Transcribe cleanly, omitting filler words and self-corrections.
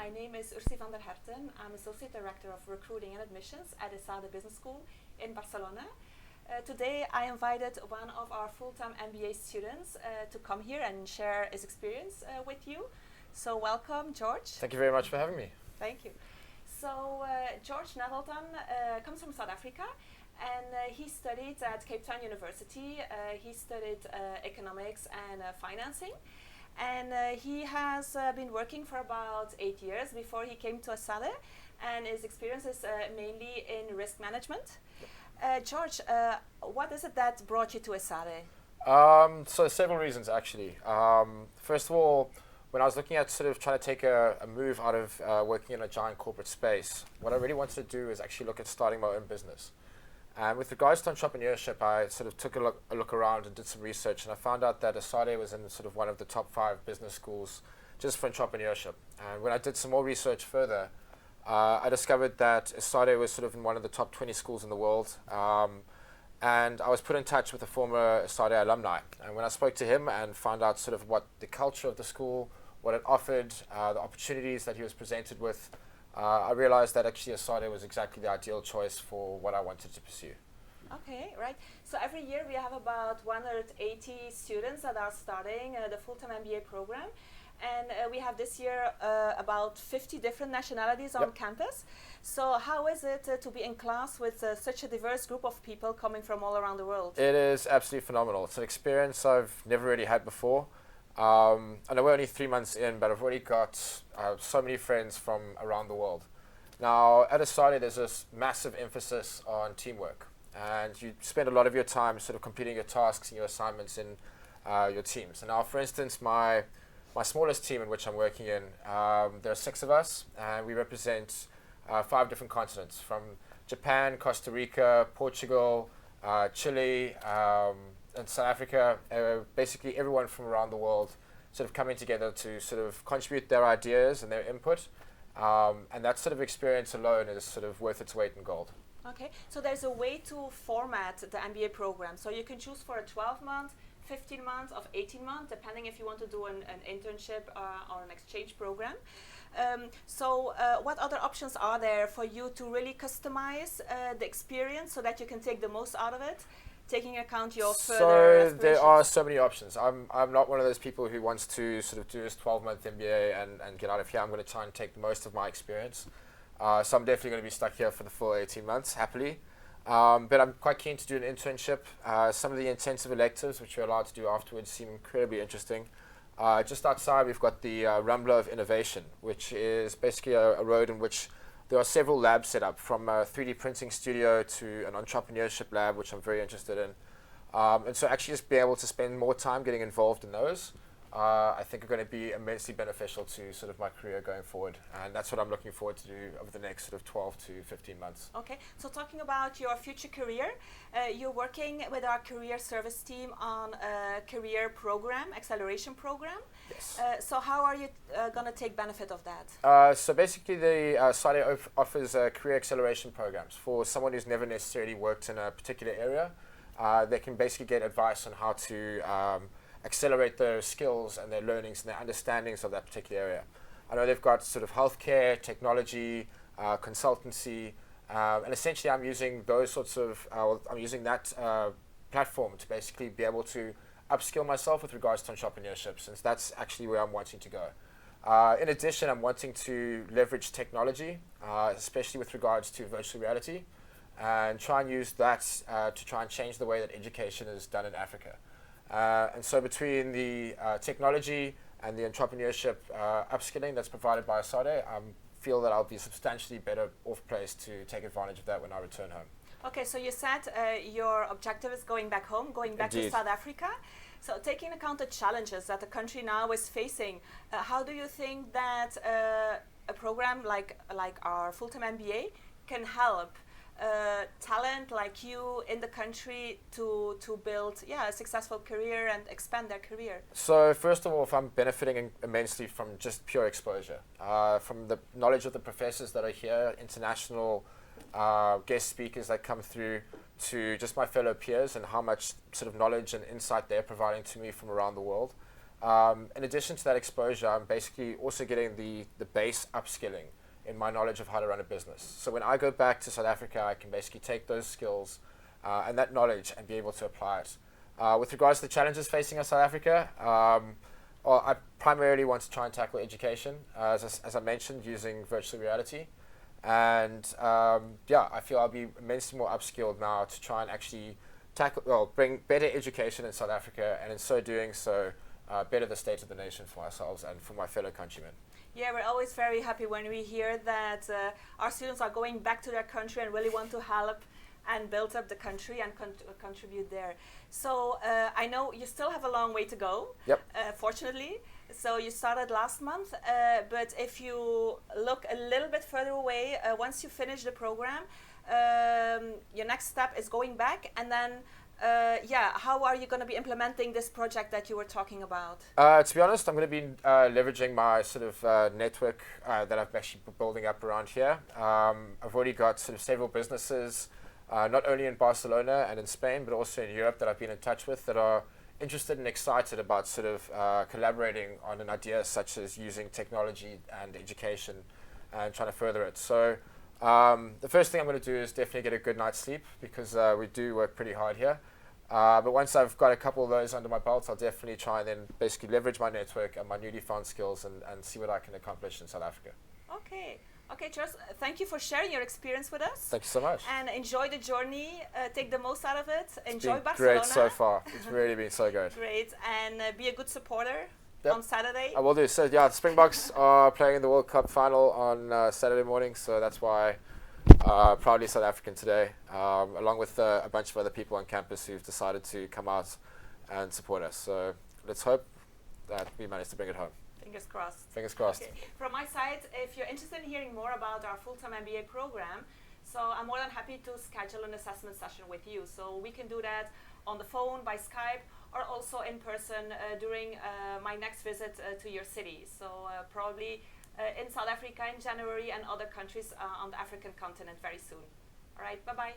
My name is Ursi van der Herten. I'm Associate Director of Recruiting and Admissions at ESADE Business School in Barcelona. Today I invited one of our full-time MBA students to come here and share his experience with you. So welcome, George. Thank you very much for having me. Thank you. So George Nettleton comes from South Africa, and he studied at Cape Town University. He studied economics and financing. And he has been working for about 8 years before he came to ESADE, and his experience is mainly in risk management. George, what is it that brought you to ESADE? So several reasons actually. First of all, when I was looking at sort of trying to take a move out of working in a giant corporate space, what I really wanted to do is actually look at starting my own business. And with regards to entrepreneurship, I sort of took a look around and did some research, and I found out that ESADE was in sort of one of the top 5 business schools just for entrepreneurship. And when I did some more research further, I discovered that ESADE was sort of in one of the top 20 schools in the world. And I was put in touch with a former ESADE alumni. And when I spoke to him and found out sort of what the culture of the school, what it offered, the opportunities that he was presented with, I realized that actually ESADE was exactly the ideal choice for what I wanted to pursue. Okay, right. So every year we have about 180 students that are starting the full-time MBA program. And we have this year about 50 different nationalities on campus. So how is it to be in class with such a diverse group of people coming from all around the world? It is absolutely phenomenal. It's an experience I've never really had before. I know we're only 3 months in, but I've already got so many friends from around the world. Now, at ESADE, there's this massive emphasis on teamwork. And you spend a lot of your time sort of completing your tasks and your assignments in your teams. And now, for instance, my smallest team in which I'm working in, there are 6 of us, and we represent 5 different continents, from Japan, Costa Rica, Portugal, Chile, and South Africa. Basically everyone from around the world sort of coming together to sort of contribute their ideas and their input. And that sort of experience alone is sort of worth its weight in gold. Okay, so there's a way to format the MBA program. So you can choose for a 12-month, 15 months, of 18 months, depending if you want to do an internship or an exchange program. So what other options are there for you to really customize the experience so that you can take the most out of it, taking account your further aspirations? There are so many options. I'm not one of those people who wants to sort of do this 12-month MBA and get out of here. I'm going to try and take the most of my experience. So I'm definitely going to be stuck here for the full 18 months, happily. But I'm quite keen to do an internship. Some of the intensive electives, which you're allowed to do afterwards, seem incredibly interesting. Just outside, we've got the Rambla of Innovation, which is basically a road in which there are several labs set up, from a 3D printing studio to an entrepreneurship lab, which I'm very interested in. And so actually just being able to spend more time getting involved in those, I think are going to be immensely beneficial to sort of my career going forward. And that's what I'm looking forward to do over the next sort of 12 to 15 months. Okay, so talking about your future career, you're working with our career service team on a career program, acceleration program. Yes. So how are you going to take benefit of that? So basically the ESADE offers career acceleration programs for someone who's never necessarily worked in a particular area. They can basically get advice on how to accelerate their skills and their learnings and their understandings of that particular area. I know they've got sort of healthcare, technology, consultancy, and essentially I'm using those sorts of, I'm using that platform to basically be able to upskill myself with regards to entrepreneurship, since that's actually where I'm wanting to go. In addition, I'm wanting to leverage technology, especially with regards to virtual reality, and try and use that to try and change the way that education is done in Africa. And so between the technology and the entrepreneurship upskilling that's provided by ESADE, I feel that I'll be substantially better off placed to take advantage of that when I return home. Okay, so you said your objective is going back home, going back Indeed. to South Africa. So taking account the challenges that the country now is facing, how do you think that a program like our full-time MBA can help talent like you in the country to build a successful career and expand their career? So first of all, if I'm benefiting immensely from just pure exposure, from the knowledge of the professors that are here, international guest speakers that come through, to just my fellow peers and how much sort of knowledge and insight they're providing to me from around the world. In addition to that exposure, I'm basically also getting the base upskilling in my knowledge of how to run a business. So when I go back to South Africa, I can basically take those skills and that knowledge and be able to apply it. With regards to the challenges facing us South Africa, well, I primarily want to try and tackle education, as I mentioned, using virtual reality. And I feel I'll be immensely more upskilled now to try and actually bring better education in South Africa, and in so doing better the state of the nation for ourselves and for my fellow countrymen. Yeah, we're always very happy when we hear that our students are going back to their country and really want to help and build up the country and contribute there. So I know you still have a long way to go, yep. Fortunately. So you started last month, but if you look a little bit further away, once you finish the program, your next step is going back, and then how are you going to be implementing this project that you were talking about? To be honest, I'm going to be leveraging my sort of network that I've actually been building up around here. I've already got sort of several businesses, not only in Barcelona and in Spain, but also in Europe that I've been in touch with that are interested and excited about sort of collaborating on an idea such as using technology and education and trying to further it. So the first thing I'm going to do is definitely get a good night's sleep, because we do work pretty hard here. But once I've got a couple of those under my belt, I'll definitely try and then basically leverage my network and my newly found skills and see what I can accomplish in South Africa. Okay, Charles, thank you for sharing your experience with us. Thank you so much. And enjoy the journey, take the most out of it, enjoy been Barcelona. Great so far. It's really been so good. Great, and be a good supporter Yep. on Saturday. I will do. So yeah, the Springboks are playing in the World Cup final on Saturday morning, so that's why proudly South African today, along with a bunch of other people on campus who've decided to come out and support us. So let's hope that we manage to bring it home. Fingers crossed. Fingers crossed. Okay. From my side, if you're interested in hearing more about our full-time MBA program, so I'm more than happy to schedule an assessment session with you. So we can do that on the phone, by Skype, or also in person during my next visit to your city. So probably in South Africa in January, and other countries on the African continent very soon. All right, bye-bye.